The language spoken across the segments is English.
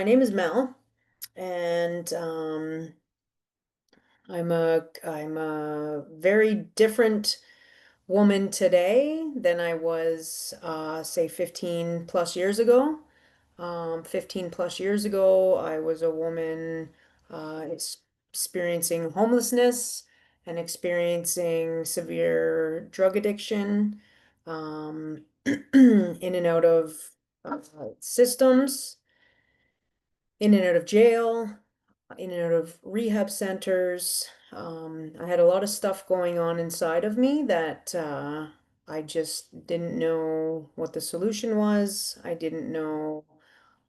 my name is Mel, and I'm a very different woman today than I was, say, 15 plus years ago. 15 plus years ago, I was a woman experiencing homelessness and experiencing severe drug addiction, in and out of uh, systems, in and out of jail, in and out of rehab centers. I had a lot of stuff going on inside of me that I just didn't know what the solution was. I didn't know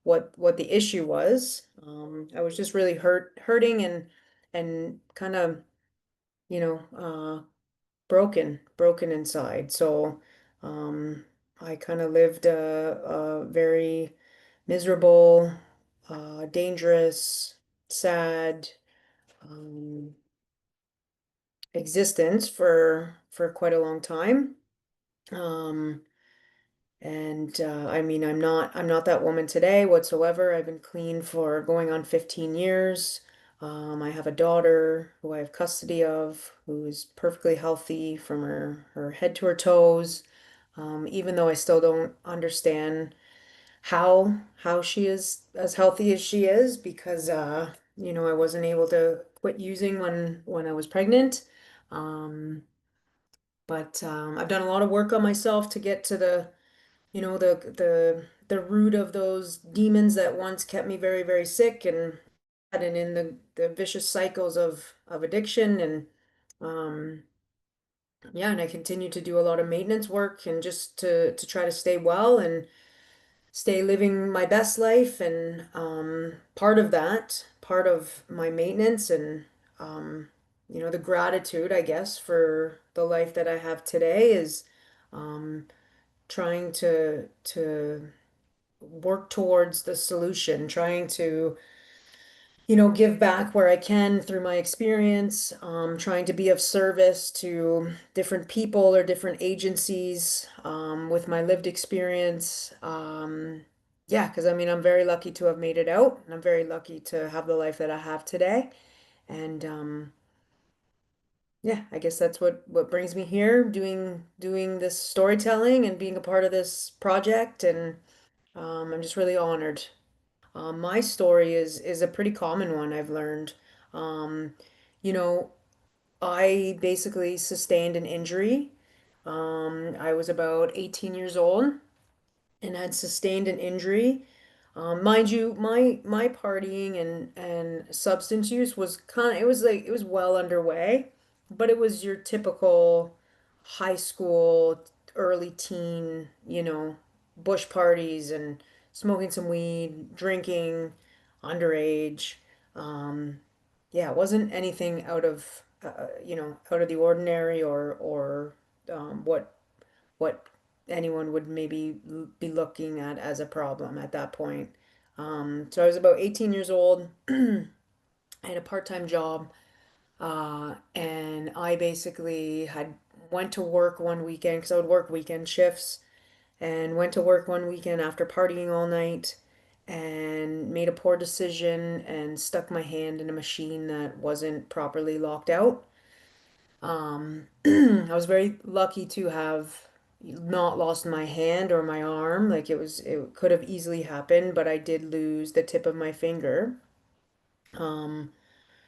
what the issue was. I was just really hurting and kind of, you know, broken inside. So, um, I kind of lived a very miserable, dangerous, sad, um, existence for quite a long time. Um, and I mean, I'm not that woman today whatsoever. I've been clean for going on 15 years. I have a daughter who I have custody of, who is perfectly healthy from her head to her toes. Even though I still don't understand how she is as healthy as she is because I wasn't able to quit using when I was pregnant. Um, but I've done a lot of work on myself to get to the root of those demons that once kept me very, very sick and in the vicious cycles of addiction um yeah, and I continue to do a lot of maintenance work and just to try to stay well and stay living my best life. And part of my maintenance and the gratitude, I guess, for the life that I have today is um, trying to work towards the solution, trying to give back where I can through my experience, trying to be of service to different people or different agencies, with my lived experience. Yeah, because I mean, I'm very lucky to have made it out, and I'm very lucky to have the life that I have today. And yeah, I guess that's what brings me here, doing this storytelling and being a part of this project. And I'm just really honored. My story is a pretty common one, I've learned. Um, you know, I basically sustained an injury. I was about 18 years old and had sustained an injury. Mind you, my partying and substance use was it was well underway, but it was your typical high school, early teen, bush parties and smoking some weed, drinking, underage. Um, yeah, it wasn't anything out of the ordinary or what anyone would maybe be looking at as a problem at that point. So I was about 18 years old. I had a part-time job, and I basically had went to work one weekend because I would work weekend shifts, and went to work one weekend after partying all night and made a poor decision and stuck my hand in a machine that wasn't properly locked out. I was very lucky to have not lost my hand or my arm. Like it could have easily happened, but I did lose the tip of my finger. Um,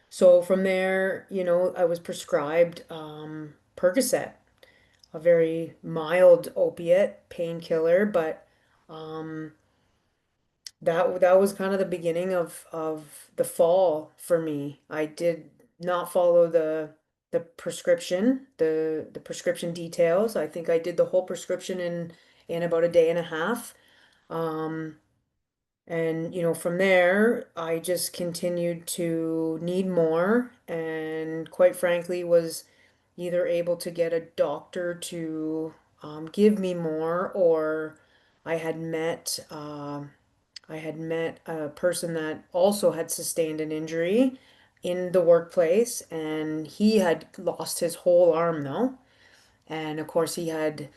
so from there, I was prescribed Percocet, a very mild opiate painkiller, but um, that was kind of the beginning of the fall for me. I did not follow the prescription, the prescription details. I think I did the whole prescription in about a day and a half. Um, and from there, I just continued to need more, and quite frankly, was either able to get a doctor to give me more, or I had met I had met a person that also had sustained an injury in the workplace, and he had lost his whole arm though. And of course, he had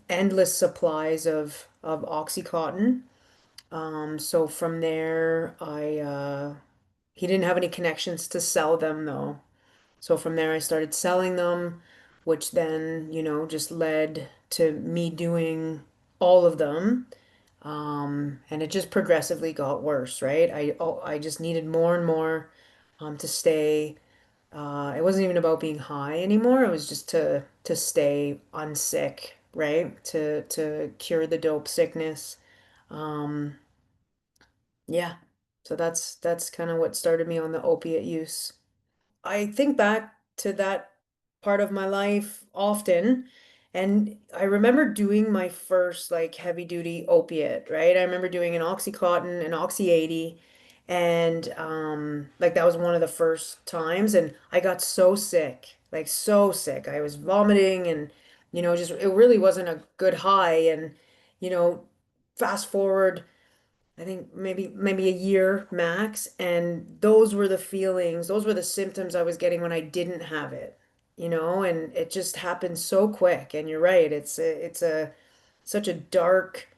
endless supplies of Oxycontin. So from there, he didn't have any connections to sell them though. So from there, I started selling them, which then, just led to me doing all of them. And it just progressively got worse, right? I just needed more and more to stay. It wasn't even about being high anymore. It was just to stay unsick, right? To cure the dope sickness. Um, yeah. So that's kind of what started me on the opiate use. I think back to that part of my life often, and I remember doing my first like heavy duty opiate, right? I remember doing an Oxycontin, an Oxy 80, and like that was one of the first times, and I got so sick, like so sick. I was vomiting and just it really wasn't a good high, and you know, fast forward I think maybe a year max, and those were the feelings, those were the symptoms I was getting when I didn't have it, and it just happened so quick. And you're right, it's a such a dark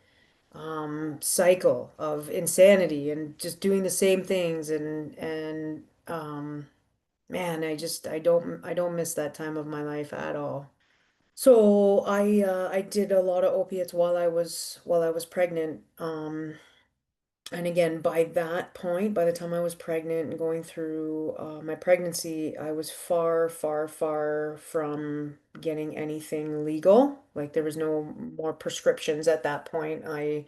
cycle of insanity and just doing the same things and man, I don't miss that time of my life at all. So I did a lot of opiates while I was pregnant. And again, by that point, by the time I was pregnant and going through my pregnancy, I was far, far, far from getting anything legal. Like there was no more prescriptions at that point. I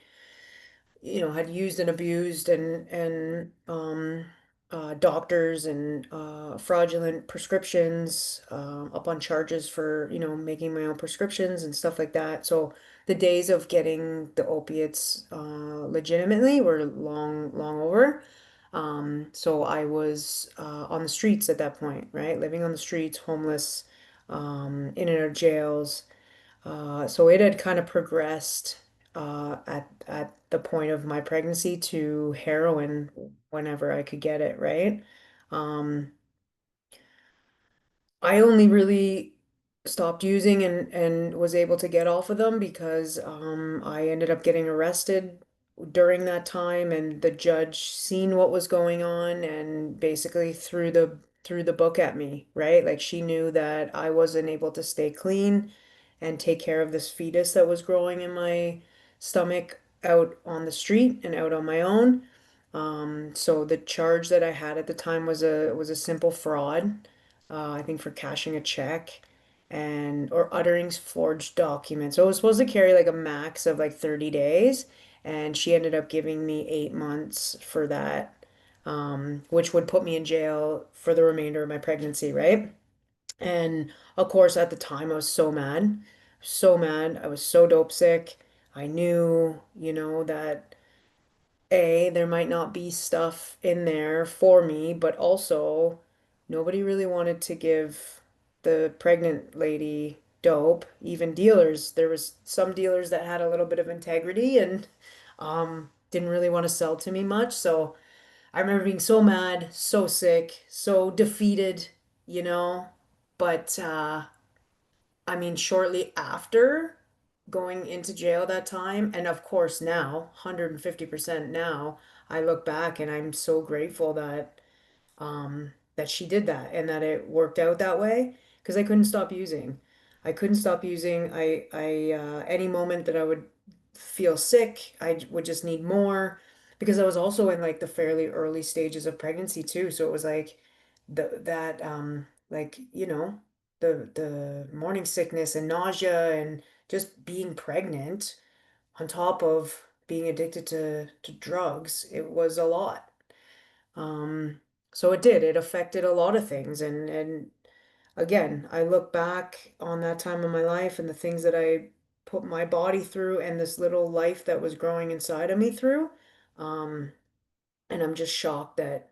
had used and abused and doctors and fraudulent prescriptions, up on charges for, making my own prescriptions and stuff like that. So the days of getting the opiates legitimately were long, long over. So I was on the streets at that point, right? Living on the streets, homeless, in and out of jails. So it had kind of progressed at the point of my pregnancy to heroin whenever I could get it, right? Um, I only really stopped using and was able to get off of them because I ended up getting arrested during that time, and the judge seen what was going on and basically threw the book at me, right? Like she knew that I wasn't able to stay clean and take care of this fetus that was growing in my stomach out on the street and out on my own. So the charge that I had at the time was a simple fraud, I think for cashing a check and or uttering forged documents. So it was supposed to carry like a max of like 30 days, and she ended up giving me 8 months for that, which would put me in jail for the remainder of my pregnancy, right? And of course, at the time, I was so mad, so mad. I was so dope sick. I knew, that there might not be stuff in there for me, but also nobody really wanted to give the pregnant lady dope, even dealers. There was some dealers that had a little bit of integrity and didn't really want to sell to me much. So I remember being so mad, so sick, so defeated, you know. But I mean, shortly after going into jail that time, and of course now, 150% now, I look back and I'm so grateful that she did that and that it worked out that way because I couldn't stop using. I couldn't stop using. Any moment that I would feel sick, would just need more because I was also in like the fairly early stages of pregnancy too. So it was like like, the morning sickness and nausea and just being pregnant on top of being addicted to drugs. It was a lot. Um, so it affected a lot of things. And again, I look back on that time of my life and the things that I put my body through and this little life that was growing inside of me through. Um, and I'm just shocked that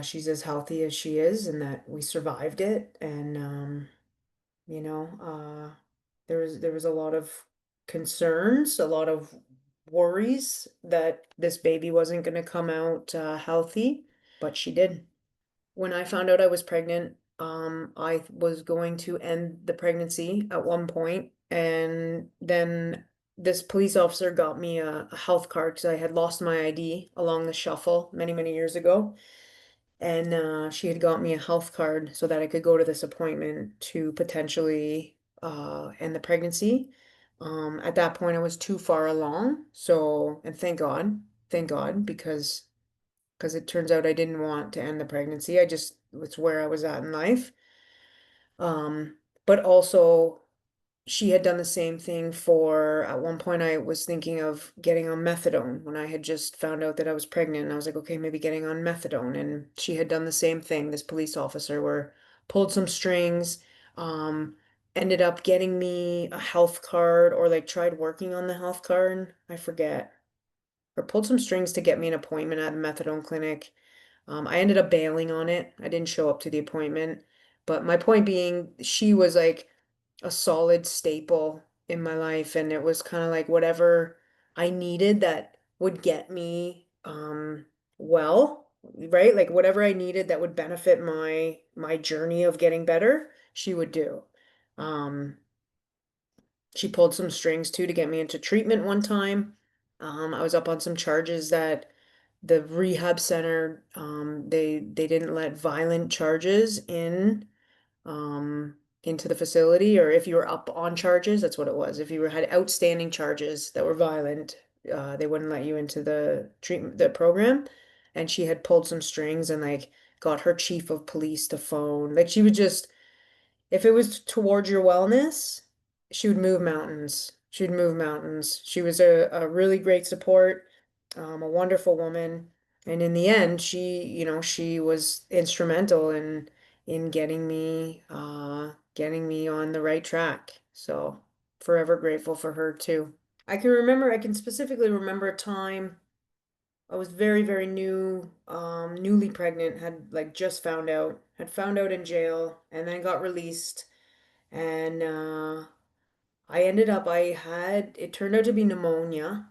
she's as healthy as she is and that we survived it. And you know, there was a lot of concerns, a lot of worries that this baby wasn't going to come out healthy, but she did. When I found out I was pregnant, I was going to end the pregnancy at one point, and then this police officer got me a health card because I had lost my ID along the shuffle many, many years ago. And she had got me a health card so that I could go to this appointment to potentially end the pregnancy. At that point, I was too far along. So, and thank God, because it turns out I didn't want to end the pregnancy. I just, it's where I was at in life. Um, but also she had done the same thing for, at one point I was thinking of getting on methadone when I had just found out that I was pregnant. And I was like, okay, maybe getting on methadone. And she had done the same thing, this police officer, where pulled some strings, um, ended up getting me a health card or like tried working on the health card. I forget. Or pulled some strings to get me an appointment at a methadone clinic. I ended up bailing on it. I didn't show up to the appointment. But my point being, she was like a solid staple in my life, and it was kind of like whatever I needed that would get me well, right? Like whatever I needed that would benefit my journey of getting better, she would do. Um, she pulled some strings too to get me into treatment one time. I was up on some charges that the rehab center, they didn't let violent charges in into the facility, or if you were up on charges, that's what it was. If you were had outstanding charges that were violent, they wouldn't let you into the program. And she had pulled some strings and like got her chief of police to phone. Like she would just, if it was towards your wellness, she would move mountains. She'd move mountains. She was a really great support, a wonderful woman. And in the end, she was instrumental in getting me on the right track. So forever grateful for her too. I can specifically remember a time I was very, very new, newly pregnant, had found out in jail, and then got released. And it turned out to be pneumonia.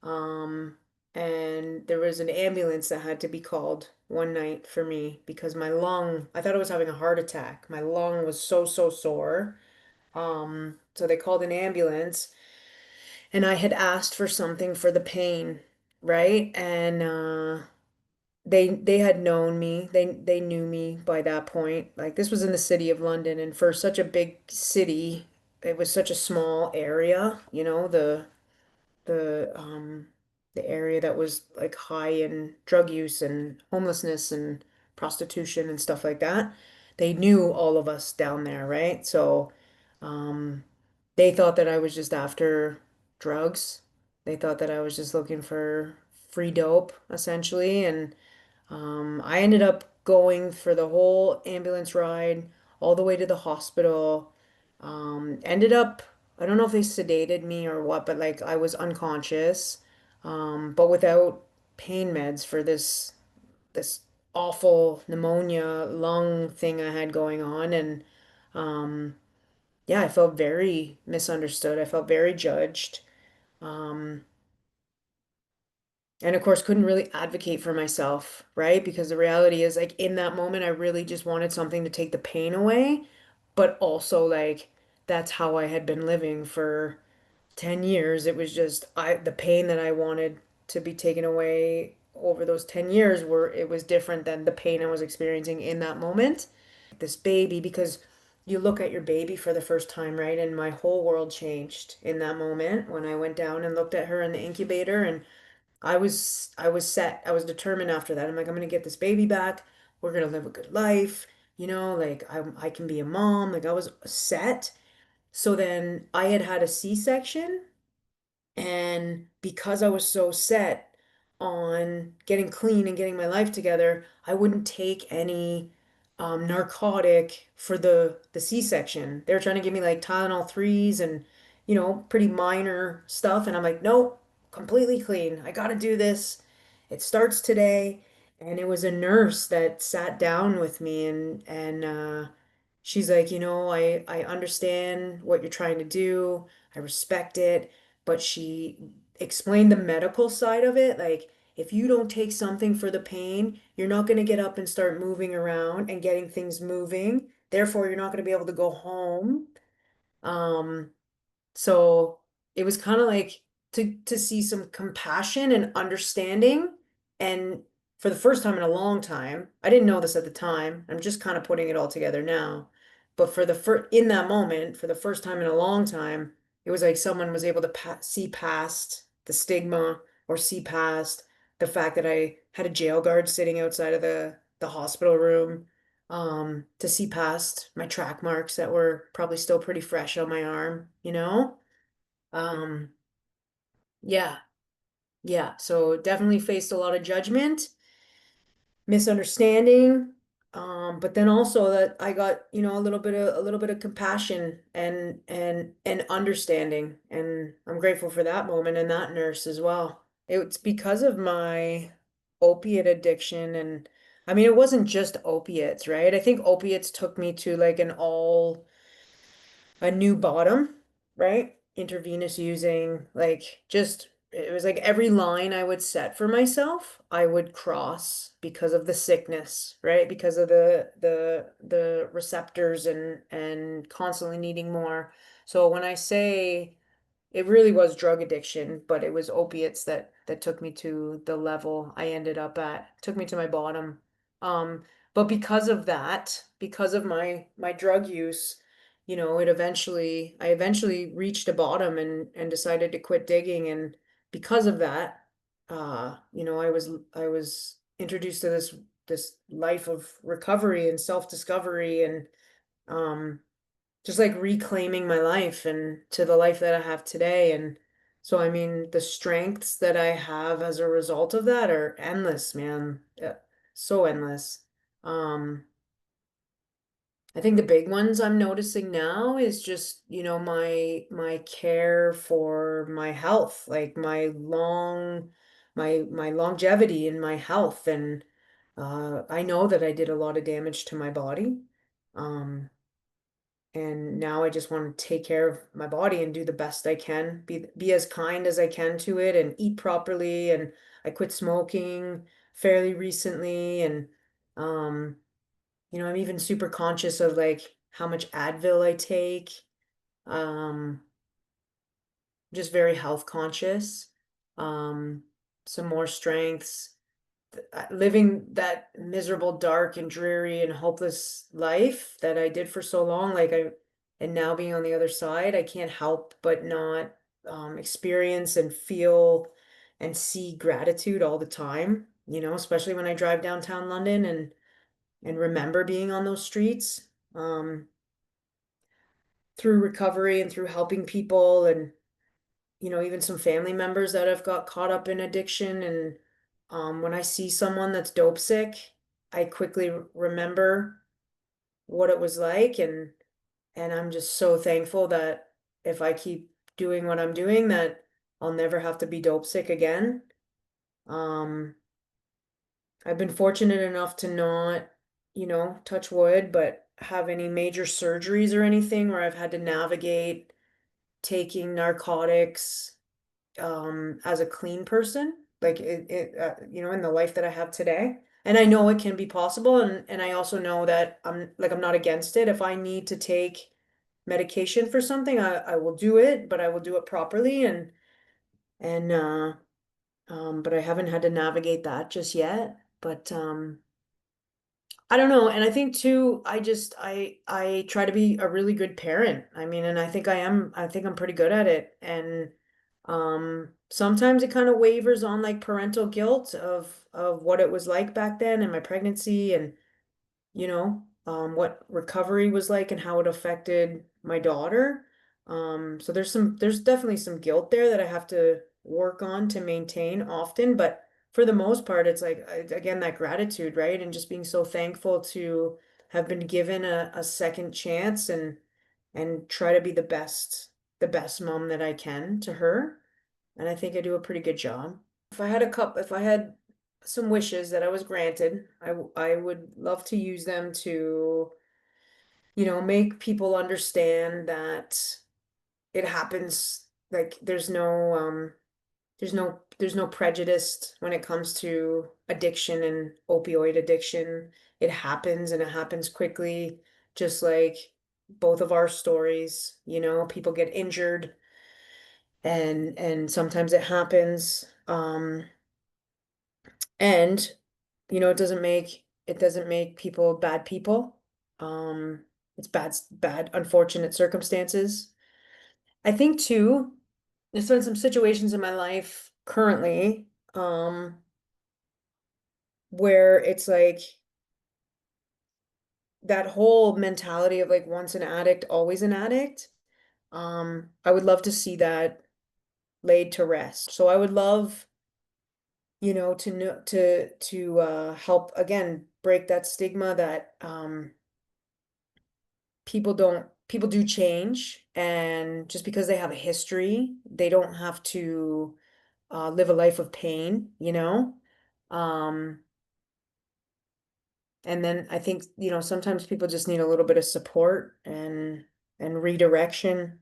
Um, and there was an ambulance that had to be called one night for me because I thought I was having a heart attack. My lung was so, so sore. So they called an ambulance, and I had asked for something for the pain, right? And they had known me. They knew me by that point. Like this was in the city of London, and for such a big city, it was such a small area, the um the area that was like high in drug use and homelessness and prostitution and stuff like that. They knew all of us down there, right? So um they thought that I was just after drugs. They thought that I was just looking for free dope, essentially, and I ended up going for the whole ambulance ride all the way to the hospital. Ended up, I don't know if they sedated me or what, but like I was unconscious, but without pain meds for this awful pneumonia lung thing I had going on. And um, yeah, I felt very misunderstood. I felt very judged. Um, and of course, couldn't really advocate for myself, right? Because the reality is, like, in that moment, I really just wanted something to take the pain away. But also, like, that's how I had been living for 10 years. It was just the pain that I wanted to be taken away over those 10 years it was different than the pain I was experiencing in that moment. This baby, because you look at your baby for the first time, right? And my whole world changed in that moment when I went down and looked at her in the incubator, and I was set. I was determined after that. I'm like, I'm gonna get this baby back. We're gonna live a good life. Like I can be a mom. Like I was set. So then I had a C-section, and because I was so set on getting clean and getting my life together, I wouldn't take any narcotic for the C-section. They were trying to give me like Tylenol threes and pretty minor stuff, and I'm like, nope, completely clean. I got to do this. It starts today. And it was a nurse that sat down with me, and she's like, I understand what you're trying to do. I respect it, but she explained the medical side of it. Like, if you don't take something for the pain, you're not going to get up and start moving around and getting things moving. Therefore, you're not going to be able to go home. Um, so it was kind of like to see some compassion and understanding. And for the first time in a long time, I didn't know this at the time. I'm just kind of putting it all together now. But for the first in that moment, for the first time in a long time, it was like someone was able to see past the stigma or see past the fact that I had a jail guard sitting outside of the hospital room, to see past my track marks that were probably still pretty fresh on my arm, you know? Um, yeah, yeah. So definitely faced a lot of judgment, misunderstanding, but then also that I got, a little bit of compassion and understanding, and I'm grateful for that moment and that nurse as well. It's because of my opiate addiction, and I mean it wasn't just opiates, right? I think opiates took me to like a new bottom, right? Intravenous using, like just it was like every line I would set for myself, I would cross because of the sickness, right? Because of the receptors and constantly needing more. So when I say it really was drug addiction, but it was opiates that took me to the level I ended up at, took me to my bottom. Um, but because of that, because of my drug use, I eventually reached a bottom and decided to quit digging. And because of that, I was introduced to this life of recovery and self-discovery and um just like reclaiming my life and to the life that I have today. And so, I mean, the strengths that I have as a result of that are endless, man. Yeah, so endless. Um, I think the big ones I'm noticing now is just, my care for my health, like my longevity in my health. And I know that I did a lot of damage to my body. Um, and now I just want to take care of my body and do the best I can, be as kind as I can to it and eat properly. And I quit smoking fairly recently. And um, I'm even super conscious of like how much Advil I take. Um, just very health conscious. Um, some more strengths. Living that miserable, dark and dreary and hopeless life that I did for so long, and now being on the other side, I can't help but not experience and feel and see gratitude all the time, especially when I drive downtown London and remember being on those streets, through recovery and through helping people and even some family members that have got caught up in addiction. And when I see someone that's dope sick, I quickly remember what it was like. And I'm just so thankful that if I keep doing what I'm doing, that I'll never have to be dope sick again. Um, I've been fortunate enough to not, touch wood, but have any major surgeries or anything where I've had to navigate taking narcotics as a clean person, like in the life that I have today. And I know it can be possible, and I also know that I'm not against it. If I need to take medication for something, I will do it, but I will do it properly. And but I haven't had to navigate that just yet. But I don't know. And I think too, I try to be a really good parent. I mean, and I think I'm pretty good at it. And sometimes it kind of wavers on like parental guilt of what it was like back then in my pregnancy, and what recovery was like and how it affected my daughter. So there's definitely some guilt there that I have to work on to maintain often, but for the most part, it's like, again, that gratitude, right? And just being so thankful to have been given a second chance and try to be the best mom that I can to her. And I think I do a pretty good job. If I had some wishes that I was granted, I would love to use them to, make people understand that it happens. Like there's no prejudice when it comes to addiction and opioid addiction. It happens and it happens quickly, just like both of our stories, people get injured and sometimes it happens. And it doesn't make people bad people. Um, it's bad, unfortunate circumstances. I think too, there's been some situations in my life currently, where it's like that whole mentality of like once an addict, always an addict. I would love to see that laid to rest. So I would love, to know to help again break that stigma that people do change, and just because they have a history, they don't have to live a life of pain. Um, and then I think, sometimes people just need a little bit of support and redirection.